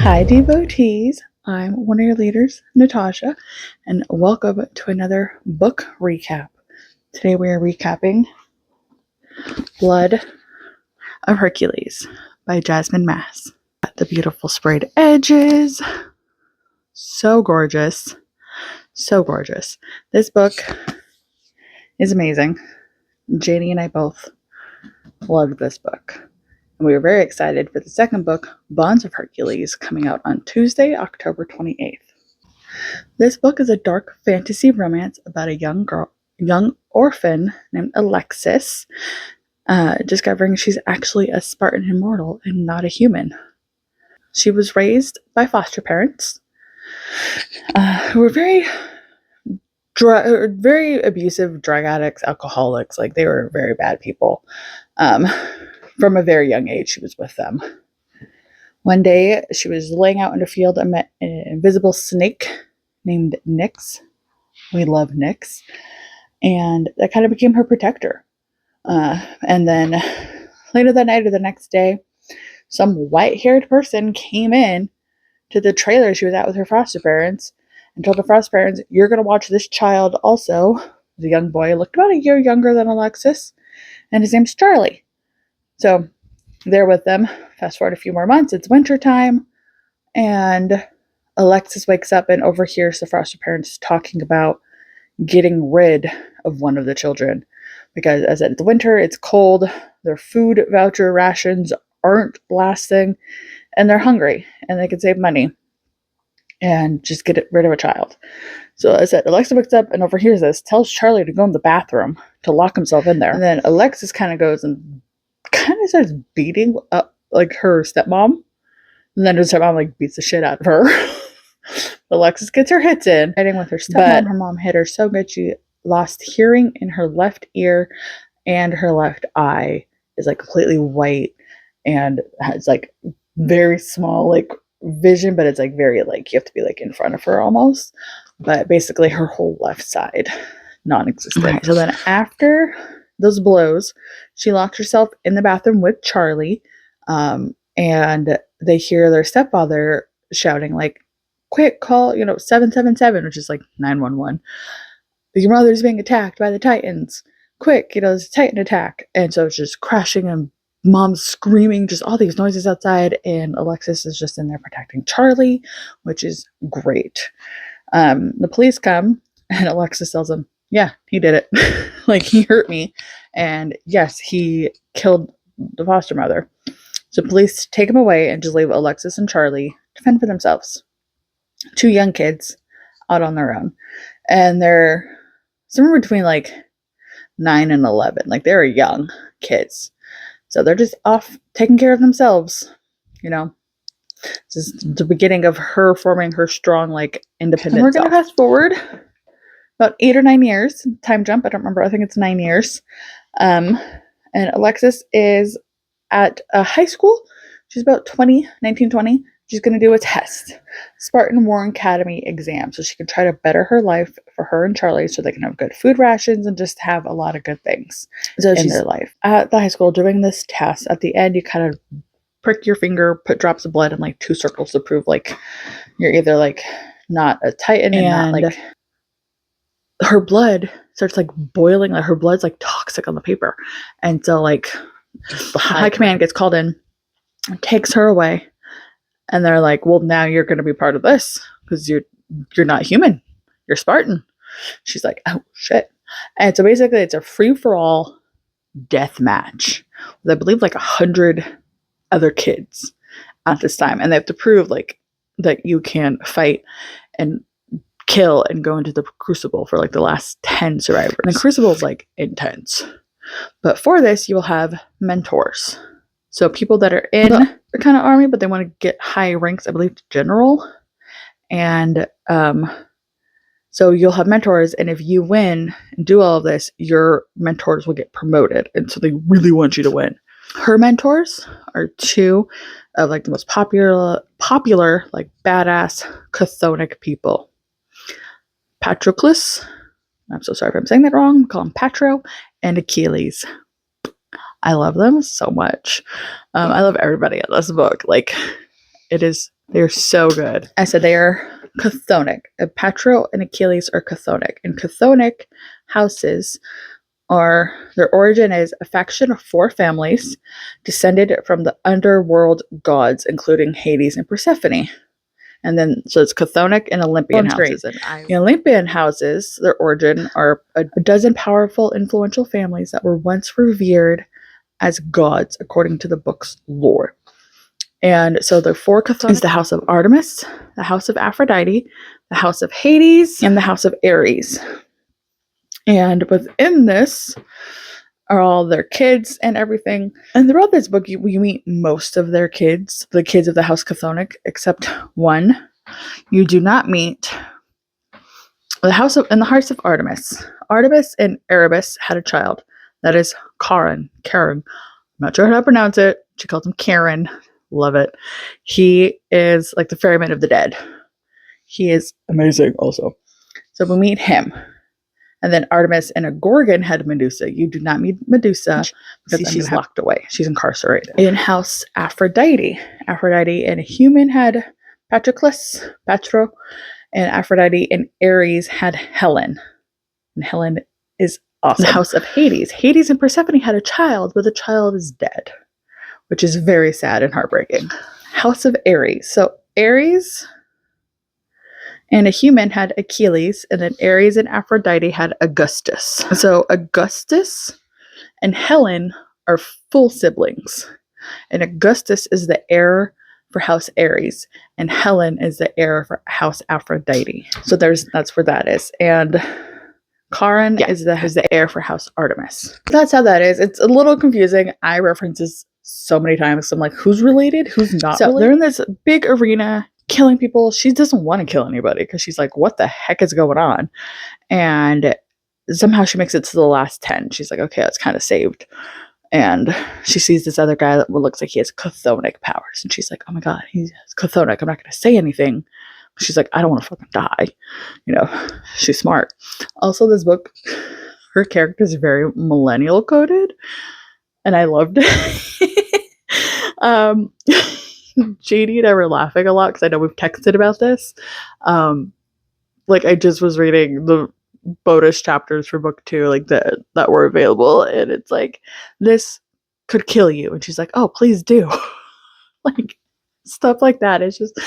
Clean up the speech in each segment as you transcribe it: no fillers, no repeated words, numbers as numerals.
Hi, devotees. I'm one of your leaders, Natasha, and welcome to another book recap. Today we are recapping Blood of Hercules by Jasmine Mas. The beautiful sprayed edges. So gorgeous. So gorgeous. This book is amazing. Jayne and I both loved this book. And we were very excited for the second book, Bonds of Hercules, coming out on Tuesday, October 28th. This book is a dark fantasy romance about a young orphan named Alexis, discovering she's actually a Spartan immortal and not a human. She was raised by foster parents who were very abusive, drug addicts, alcoholics. Like, they were very bad people. From a very young age, she was with them. One day, she was laying out in a field and met an invisible snake named Nyx. We love Nyx. And that kind of became her protector. And then later that night or the next day, some white-haired person came in to the trailer she was at with her foster parents and told the foster parents, "You're going to watch this child also." The young boy looked about a year younger than Alexis, and his name's Charlie. So they're with them. Fast forward a few more months, it's winter time, and Alexis wakes up and overhears the foster parents talking about getting rid of one of the children because, as it's winter, it's cold, their food voucher rations aren't lasting, and they're hungry, and they can save money and just get rid of a child. So as I said, Alexis wakes up and overhears this, tells Charlie to go in the bathroom to lock himself in there, and then Alexis kind of goes and kind of starts beating up like her stepmom, and then her stepmom like beats the shit out of her. Alexis gets her hits in, fighting with her stepmom. Her mom hit her so good she lost hearing in her left ear, and her left eye is like completely white and has like very small like vision, but it's like very like you have to be like in front of her almost. But basically her whole left side non-existent. Right. So then after those blows, she locks herself in the bathroom with Charlie, and they hear their stepfather shouting like, "Quick, call 777," which is like 911. "Your mother's being attacked by the Titans. Quick, there's a Titan attack." And so it's just crashing and mom's screaming, just all these noises outside, and Alexis is just in there protecting Charlie, which is great. The police come, and Alexis tells them, "Yeah, he did it." Like, he hurt me, and yes, he killed the foster mother. So police take him away and just leave Alexis and Charlie to fend for themselves. Two young kids out on their own, and they're somewhere between like 9 and 11. Like, they're young kids, so they're just off taking care of themselves. This is the beginning of her forming her strong, like, independent and we're gonna fast forward about 8 or 9 years. Time jump, I don't remember. I think it's 9 years. And Alexis is at a high school. She's about 19, 20. She's going to do a test, Spartan War Academy exam, so she can try to better her life for her and Charlie so they can have good food rations and just have a lot of good things in their life. At the high school, doing this test, at the end, you kind of prick your finger, put drops of blood in like 2 circles to prove like you're either like not a Titan and not like... Her blood starts like boiling, like her blood's like toxic on the paper. And so like the high command gets called in, takes her away. And they're like, "Well, now you're going to be part of this because you're not human. You're Spartan." She's like, "Oh, shit." And so basically it's a free-for-all death match with, I believe, like 100 other kids at this time. And they have to prove like that you can fight and kill and go into the Crucible for like the last 10 survivors. And the Crucible is like intense. But for this, you will have mentors. So people that are in the kind of army, but they want to get high ranks, I believe, general. And so you'll have mentors, and if you win and do all of this, your mentors will get promoted. And so they really want you to win. Her mentors are 2 of like the most popular like badass chthonic people. Patroclus, I'm so sorry if I'm saying that wrong, call him Patro, and Achilles. I love them so much. I love everybody in this book. Like, They're so good. I said they are chthonic. Patro and Achilles are chthonic. And chthonic houses their origin is a faction of 4 families descended from the underworld gods, including Hades and Persephone. And then, so it's chthonic and Olympian houses. The Olympian houses, their origin are a dozen powerful, influential families that were once revered as gods, according to the book's lore. And so the 4 chthonic is the house of Artemis, the house of Aphrodite, the house of Hades, and the house of Ares. And within this are all their kids and everything. And throughout this book, we meet most of their kids, the kids of the house chthonic, except one. You do not meet in the house of Artemis. Artemis and Erebus had a child. That is Karen. I'm not sure how to pronounce it. She calls him Karen. Love it. He is like the ferryman of the dead. He is amazing also. So we meet him. And then Artemis and a Gorgon had Medusa. You do not meet Medusa because she's locked away. She's incarcerated. In house Aphrodite. Aphrodite and a human had Patro, and Aphrodite and Ares had Helen. And Helen is awesome. The house of Hades. Hades and Persephone had a child, but the child is dead, which is very sad and heartbreaking. House of Ares. So Ares and a human had Achilles, and then Ares and Aphrodite had Augustus. So Augustus and Helen are full siblings. And Augustus is the heir for House Ares, and Helen is the heir for House Aphrodite. So that's where that is. And Karen is the heir for House Artemis. That's how that is. It's a little confusing. I reference this so many times. So I'm like, who's related? Who's not related? So they're in this big arena killing people. She doesn't want to kill anybody because she's like, what the heck is going on? And somehow she makes it to the last 10. She's like, okay, that's kind of saved. And she sees this other guy that looks like he has chthonic powers. And she's like, oh my God, he's chthonic. I'm not going to say anything. She's like, I don't want to fucking die. You know, she's smart. Also, this book, her character is very millennial coded. And I loved it. JD and I were laughing a lot because I know we've texted about this. Like I just was reading the bonus chapters for book 2, like that were available, and it's like, this could kill you, and she's like, oh, please do. Like stuff like that. It's just,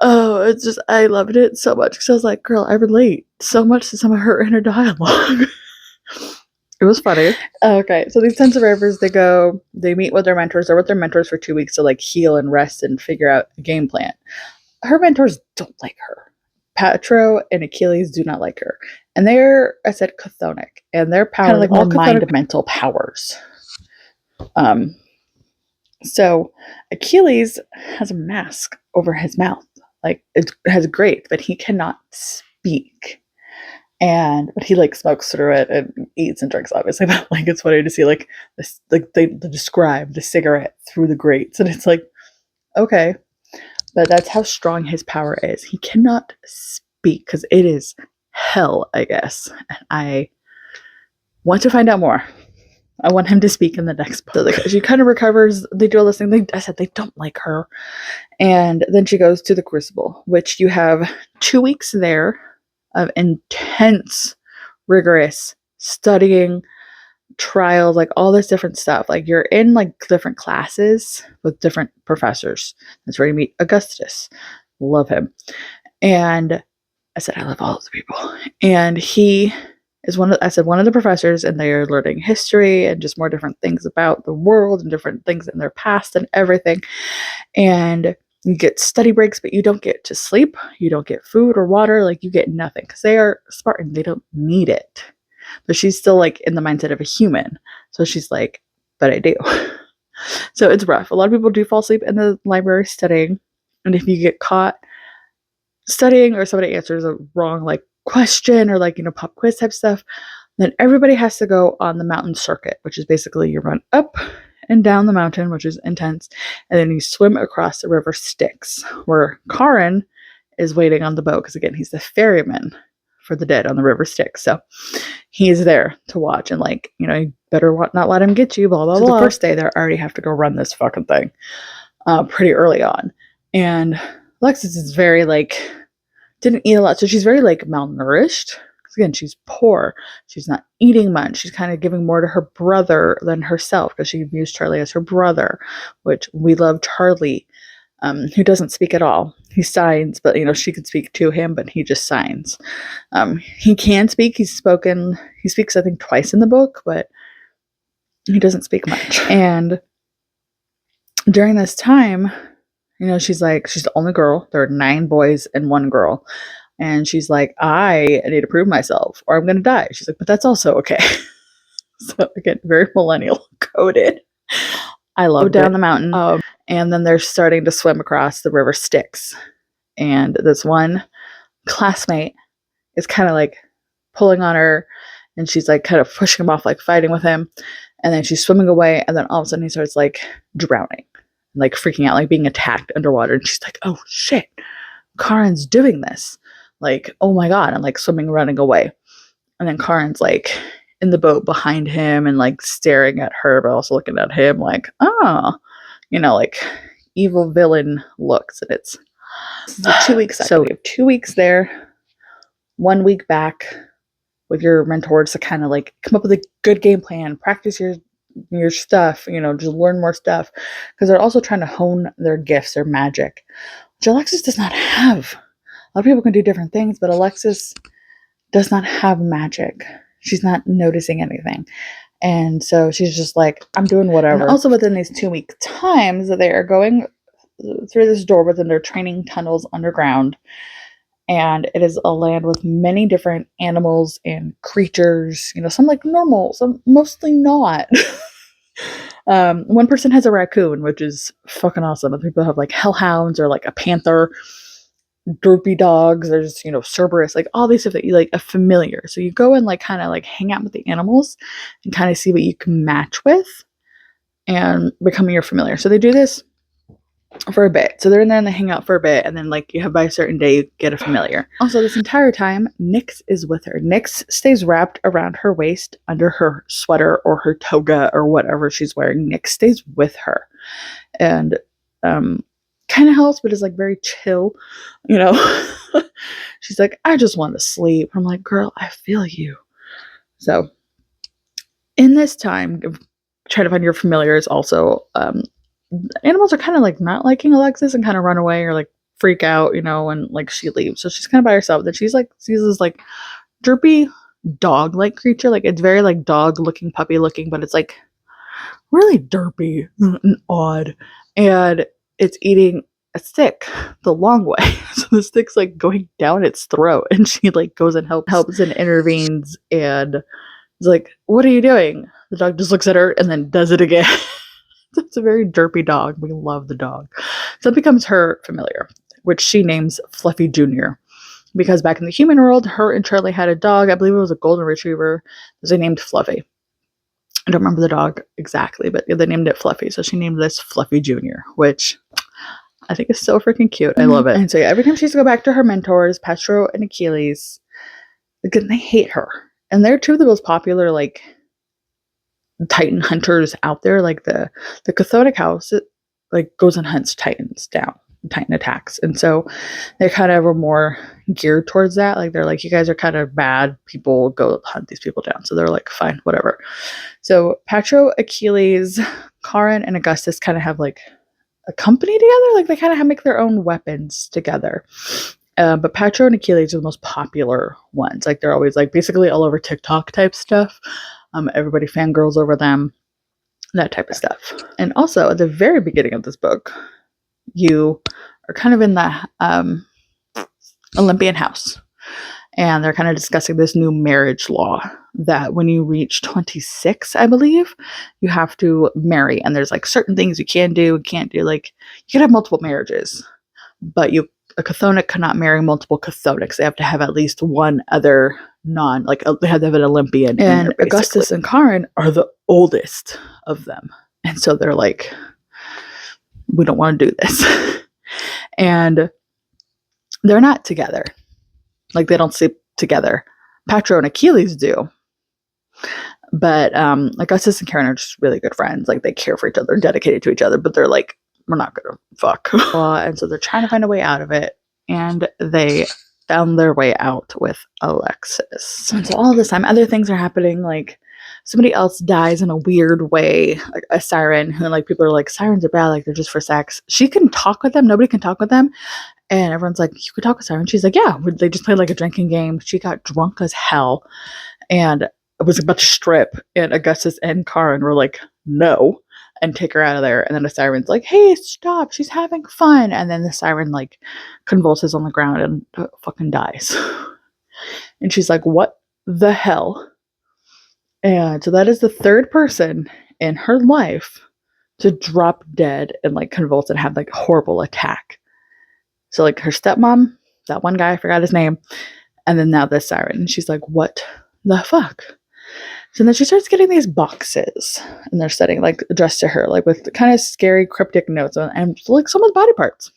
I loved it so much because I was like, girl, I relate so much to some of her inner dialogue. It was funny. Okay, so these 10 survivors, they meet with their mentors. They're with their mentors for 2 weeks to like heal and rest and figure out a game plan. Her mentors don't like her. Patro and Achilles do not like her. And they're, I said, chthonic. And they're kind of like more mind-mental powers. So Achilles has a mask over his mouth. Like, it has great, but he cannot speak. But he like smokes through it and eats and drinks, obviously. But like, it's funny to see like this, like they describe the cigarette through the grates, and it's like, okay, but that's how strong his power is. He cannot speak because it is hell, I guess. And I want to find out more. I want him to speak in the next book. So like, she kind of recovers. They do all this thing. I said they don't like her, and then she goes to the Crucible, which you have 2 weeks there of intense, rigorous studying, trials, like all this different stuff. Like you're in like different classes with different professors. That's where you meet Augustus. Love him. And I said, I love all of the people. And he is one of the professors, and they are learning history and just more different things about the world and different things in their past and everything. And you get study breaks, but you don't get to sleep. You don't get food or water. Like you get nothing because they are Spartan. They don't need it. But she's still like in the mindset of a human. So she's like, but I do. So it's rough. A lot of people do fall asleep in the library studying. And if you get caught studying or somebody answers a wrong like question or like, pop quiz type stuff, then everybody has to go on the mountain circuit, which is basically you run up and down the mountain, which is intense, and then you swim across the river Styx, where Karen is waiting on the boat because again, he's the ferryman for the dead on the river Styx. So he's there to watch and like, you better not let him get you, blah, blah, blah. The first day they already have to go run this fucking thing pretty early on. And Alexis is very like, didn't eat a lot. So she's very like malnourished. Again, she's poor. She's not eating much. She's kind of giving more to her brother than herself because she views Charlie as her brother, which we love Charlie, who doesn't speak at all. He signs, but she could speak to him, but he just signs. He can speak. He speaks, I think, twice in the book, but he doesn't speak much. And during this time, she's the only girl. There are 9 boys and 1 girl. And she's like, I need to prove myself or I'm going to die. She's like, but that's also okay. So again, very millennial coded. I love down the mountain. And then they're starting to swim across the river Styx. And this one classmate is kind of like pulling on her. And she's like kind of pushing him off, like fighting with him. And then she's swimming away. And then all of a sudden he starts like drowning, like freaking out, like being attacked underwater. And she's like, oh shit, Karen's doing this. Like, oh my God, and like swimming, running away. And then Karen's like in the boat behind him and like staring at her, but also looking at him like, oh, like evil villain looks. And it's 2 weeks. So we have 2 weeks there, 1 week back with your mentors to kind of like come up with a good game plan, practice your stuff, just learn more stuff. Because they're also trying to hone their gifts, their magic, which Alexis does not have. A lot of people can do different things, but Alexis does not have magic. She's not noticing anything. And so she's just like, I'm doing whatever. And also within these 2 week times, they are going through this door within their training tunnels underground. And it is a land with many different animals and creatures, some like normal, some mostly not. One person has a raccoon, which is fucking awesome. Other people have like hellhounds or like a panther. Derpy dogs, there's Cerberus, like all these stuff that you like a familiar. So you go and like kind of like hang out with the animals and kind of see what you can match with and becoming your familiar. So they do this for a bit. So they're in there and they hang out for a bit, and then like you have by a certain day you get a familiar. Also, this entire time Nyx is with her. Nyx stays wrapped around her waist under her sweater or her toga or whatever she's wearing. Nyx stays with her and kind of helps, but is like very chill, She's like, I just want to sleep. I'm like, girl, I feel you. So in this time, trying to find your familiars also, animals are kind of like not liking Alexis and kind of run away or like freak out, and like she leaves. So she's kind of by herself. Then she's like sees this like derpy dog-like creature. Like it's very like dog looking, puppy looking, but it's like really derpy and odd. And it's eating a stick the long way. So the stick's like going down its throat, and she like goes and helps and intervenes and is like, what are you doing? The dog just looks at her and then does it again. It's a very derpy dog. We love the dog. So it becomes her familiar, which she names Fluffy Jr. Because back in the human world, her and Charlie had a dog. I believe it was a golden retriever. They named Fluffy. I don't remember the dog exactly, but they named it Fluffy. So she named this Fluffy Jr., which I think is so freaking cute. I love it. And so every time she has to go back to her mentors, Petro and Achilles, again, they hate her. And they're two of the most popular, like, Titan hunters out there. Like, the Chthonic house, it, like, goes and hunts Titans down. Titan attacks. And so they kind of are more geared towards that. Like, they're like, you guys are kind of bad people, go hunt these people down. So they're like, fine, whatever. So Petro, Achilles, Karen, and Augustus kind of have like a company together. Like, they kind of make their own weapons together. But Petro and Achilles are the most popular ones. Like, they're always like basically all over TikTok type stuff. Everybody fangirls over them, that type of stuff. And also at the very beginning of this book, you are kind of in the Olympian house, and they're kind of discussing this new marriage law that when you reach 26, I believe, you have to marry, and there's like certain things you can do, can't do. Like, you can have multiple marriages, but a Chthonic cannot marry multiple Chthonics. They have to have at least one other they have to have an Olympian. And Augustus and Karen are the oldest of them, and so they're like, we don't want to do this. And they're not together. Like, they don't sleep together. Petro and Achilles do. But Augustus and Karen are just really good friends. Like, they care for each other, dedicated to each other, but they're like we're not gonna fuck. And so they're trying to find a way out of it, and they found their way out with Alexis. And so all this time, other things are happening, like somebody else dies in a weird way, like a siren, who like people are like, sirens are bad, like they're just for sex. She can talk with them, nobody can talk with them. And everyone's like, you could talk with siren. She's like, yeah. They just played like a drinking game. She got drunk as hell and was about to strip, and Augustus and Karen were like, no, and take her out of there. And then the siren's like, hey, stop, she's having fun. And then the siren like convulses on the ground and fucking dies. And she's like, what the hell? And so that is the third person in her life to drop dead and like convulse and have like a horrible attack. So like her stepmom, that one guy, I forgot his name, and then now this siren. And she's like, what the fuck? So then she starts getting these boxes, and they're setting like addressed to her, like with kind of scary cryptic notes and like someone's body parts.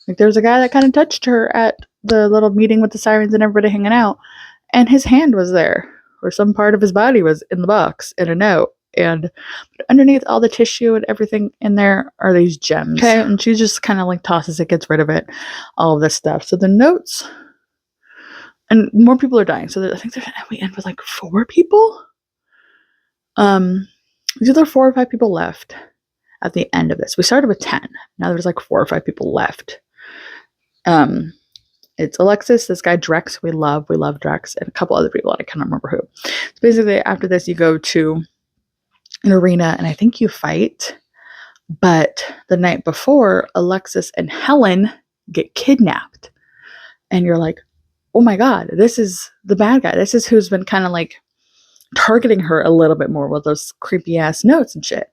Like there's a guy that kind of touched her at the little meeting with the sirens and everybody hanging out, and his hand was there, or some part of his body was in the box in a note. And underneath all the tissue and everything in there are these gems. Okay, and she just kind of like tosses it, gets rid of it, all of this stuff. So the notes. And more people are dying. So I think we end with like 4 people. There's either 4 or 5 people left at the end of this. We started with 10. Now there's like 4 or 5 people left. It's Alexis, this guy Drex, we love Drex, and a couple other people, and I can't remember who. So basically, after this, you go to an arena, and I think you fight. But the night before, Alexis and Helen get kidnapped. And you're like, oh my god, this is the bad guy. This is who's been kind of like targeting her a little bit more with those creepy ass notes and shit.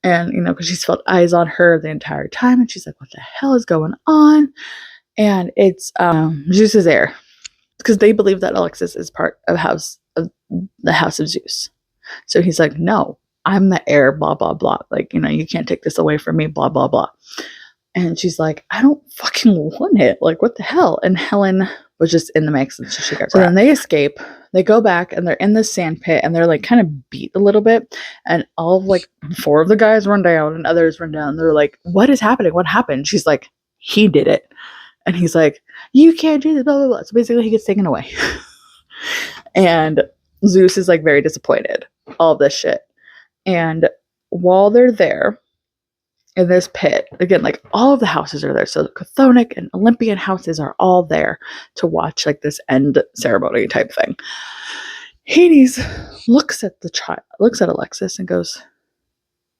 And, you know, because she's felt eyes on her the entire time, and she's like, what the hell is going on? And it's Zeus is there. Because they believe that Alexis is part of the house of Zeus. So he's like, no, I'm the heir, blah, blah, blah. Like, you know, you can't take this away from me, blah, blah, blah. And she's like, I don't fucking want it. Like, what the hell? And Helen was just in the mix, and so she got grabbed. Then they escape. They go back, and they're in the sand pit, and they're like kind of beat a little bit. And all of like 4 of the guys run down, and others run down. They're like, what is happening? What happened? She's like, he did it. And he's like, you can't do this, blah, blah, blah. So basically, he gets taken away. And Zeus is like very disappointed. All this shit. And while they're there, in this pit, again, like all of the houses are there. So the Chthonic and Olympian houses are all there to watch like this end ceremony type thing. Hades looks at Alexis and goes,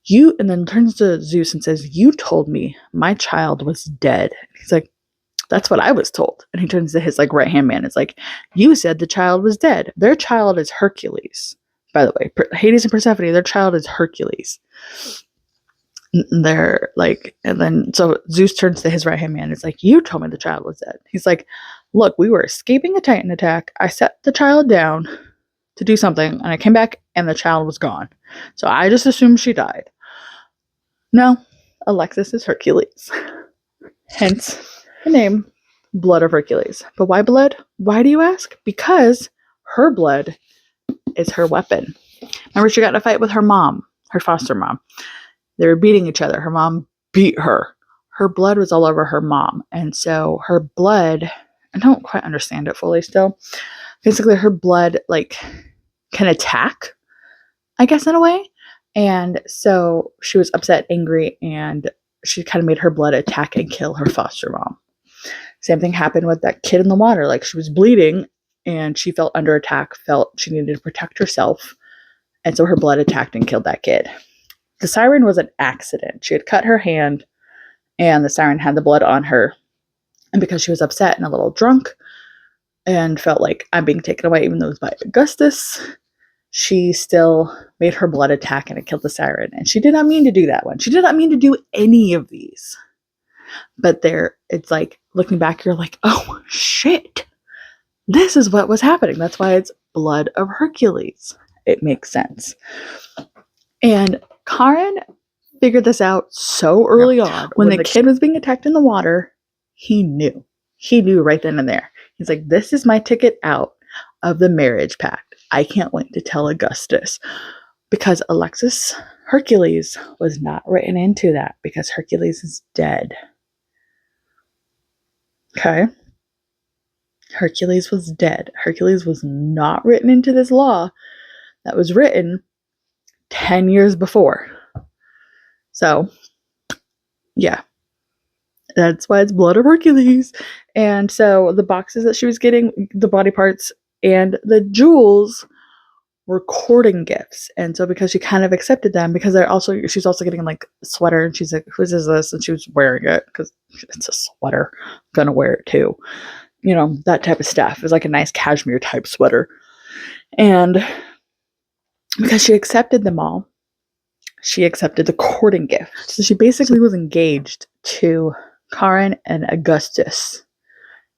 you, and then turns to Zeus and says, you told me my child was dead. He's like, that's what I was told. And he turns to his like right hand man. It's like, you said the child was dead. Their child is Hercules. By the way, Hades and Persephone, their child is Hercules. They're like, and then so Zeus turns to his right hand man. It's like, you told me the child was dead. He's like, look, we were escaping a Titan attack. I set the child down to do something, and I came back and the child was gone. So I just assumed she died. No, Alexis is Hercules. Hence the name Blood of Hercules. But why blood? Why do you ask? Because her blood is her weapon. Remember, she got in a fight with her mom, her foster mom. They were beating each other. Her mom beat her. Her blood was all over her mom. And so her blood, I don't quite understand it fully still. Basically, her blood like can attack, I guess, in a way. And so she was upset, angry, and she kind of made her blood attack and kill her foster mom. Same thing happened with that kid in the water. Like, she was bleeding and she felt under attack, felt she needed to protect herself. And so her blood attacked and killed that kid. The siren was an accident. She had cut her hand, and the siren had the blood on her. And because she was upset and a little drunk and felt like I'm being taken away, even though it was by Augustus, she still made her blood attack and it killed the siren. And she did not mean to do that one. She did not mean to do any of these. But it's like, looking back, you're like, oh, shit. This is what was happening. That's why it's Blood of Hercules. It makes sense. And Karen figured this out so early on. When the kid was being attacked in the water, he knew. He knew right then and there. He's like, this is my ticket out of the marriage pact. I can't wait to tell Augustus. because Alexis Hercules was not written into that because Hercules is dead. Okay? Hercules was dead. Hercules was not written into this law that was written 10 years before. So, yeah. That's why it's Blood of Hercules. And so the boxes that she was getting, the body parts and the jewels were courting gifts. And so because she kind of accepted them, because she's also getting like a sweater, and she's like, whose is this? And she was wearing it because it's a sweater. I'm gonna wear it too. You know, that type of stuff. It was like a nice cashmere type sweater. And because she accepted them all, she accepted the courting gift. So she basically was engaged to Karen and Augustus.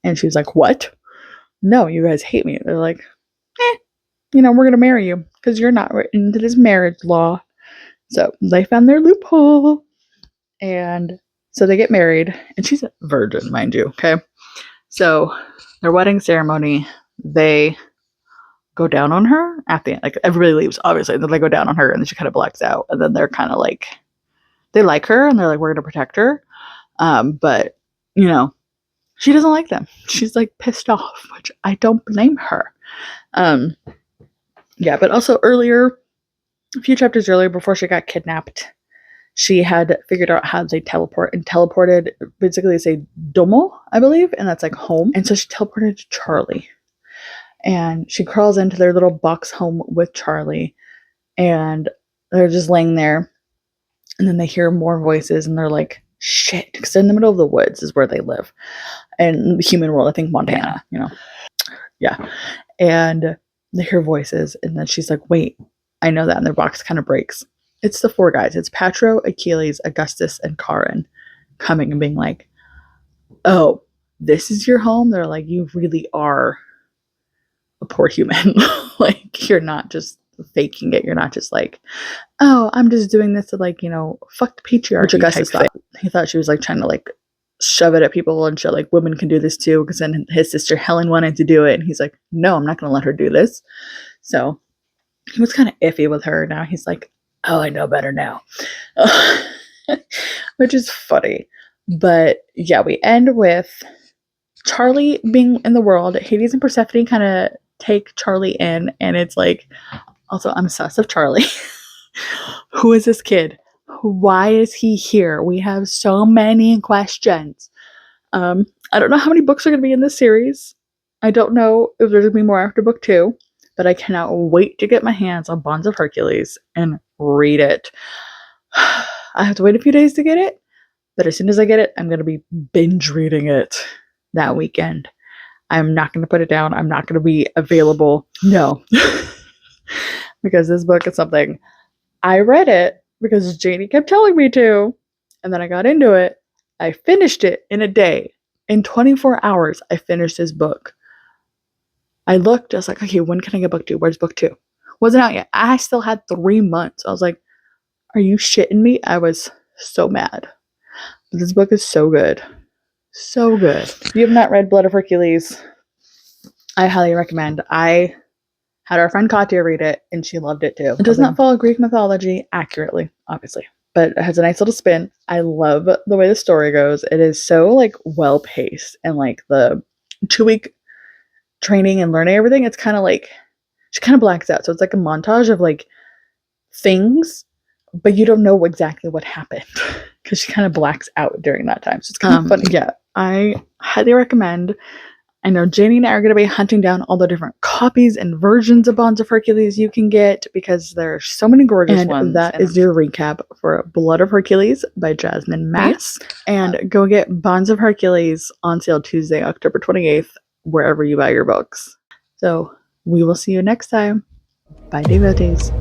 And she was like, what? No, you guys hate me. They're like, we're going to marry you because you're not written into this marriage law. So they found their loophole. And so they get married. And she's a virgin, mind you. Okay. So their wedding ceremony, they go down on her at the end. Like, everybody leaves, obviously. And then they go down on her, and then she kind of blacks out. And then they're kind of like, they like her, and they're like, we're going to protect her. But, she doesn't like them. She's like pissed off, which I don't blame her. Yeah, but also earlier, a few chapters earlier, before she got kidnapped, she had figured out how they teleport, and teleported, basically it's a domo, I believe, and that's like home. And so she teleported to Charlie. And she crawls into their little box home with Charlie, and they're just laying there. And then they hear more voices, and they're like, shit, because in the middle of the woods is where they live. And the human world, I think Montana, Yeah. And they hear voices, and then she's like, wait, I know that. And their box kind of breaks. It's the four guys. It's Patro, Achilles, Augustus, and Karen coming and being like, oh, this is your home? They're like, you really are a poor human. Like, you're not just faking it. You're not just like, oh, I'm just doing this to fuck the patriarchy. Which Augustus thought. He thought she was like trying to like shove it at people and shit, like women can do this too, because then his sister Helen wanted to do it, and he's like, no, I'm not gonna let her do this. So he was kind of iffy with her. Now he's like, oh, I know better now. Which is funny. But yeah, we end with Charlie being in the world. Hades and Persephone kind of take Charlie in, and it's like, also, I'm obsessed with Charlie. Who is this kid? Why is he here? We have so many questions. I don't know how many books are going to be in this series. I don't know if there's going to be more after book 2, but I cannot wait to get my hands on Bonds of Hercules and read it. I have to wait a few days to get it, but as soon as I get it, I'm going to be binge reading it that weekend. I'm not going to put it down. I'm not going to be available. No. Because this book is something. I read it because Janie kept telling me to, and then I got into it. I finished it in a day. In 24 hours, I finished this book. I looked, I was like, okay, when can I get book 2? Where's book 2? Wasn't out yet. I still had 3 months. I was like, are you shitting me? I was so mad. But this book is so good. So good. If you have not read Blood of Hercules, I highly recommend. I had our friend Katya read it, and she loved it too. It does not follow Greek mythology accurately, obviously, but it has a nice little spin. I love the way the story goes. It is so like well paced, and like the 2-week training and learning everything, it's kind of like she kind of blacks out. So it's like a montage of like things, but you don't know exactly what happened because she kind of blacks out during that time. So it's kind of funny. Yeah, I highly recommend. I know Janie and I are going to be hunting down all the different copies and versions of Bonds of Hercules you can get, because there are so many gorgeous ones. And that is your recap for Blood of Hercules by Jasmine Mas. And go get Bonds of Hercules on sale Tuesday, October 28th, wherever you buy your books. So we will see you next time. Bye, devotees.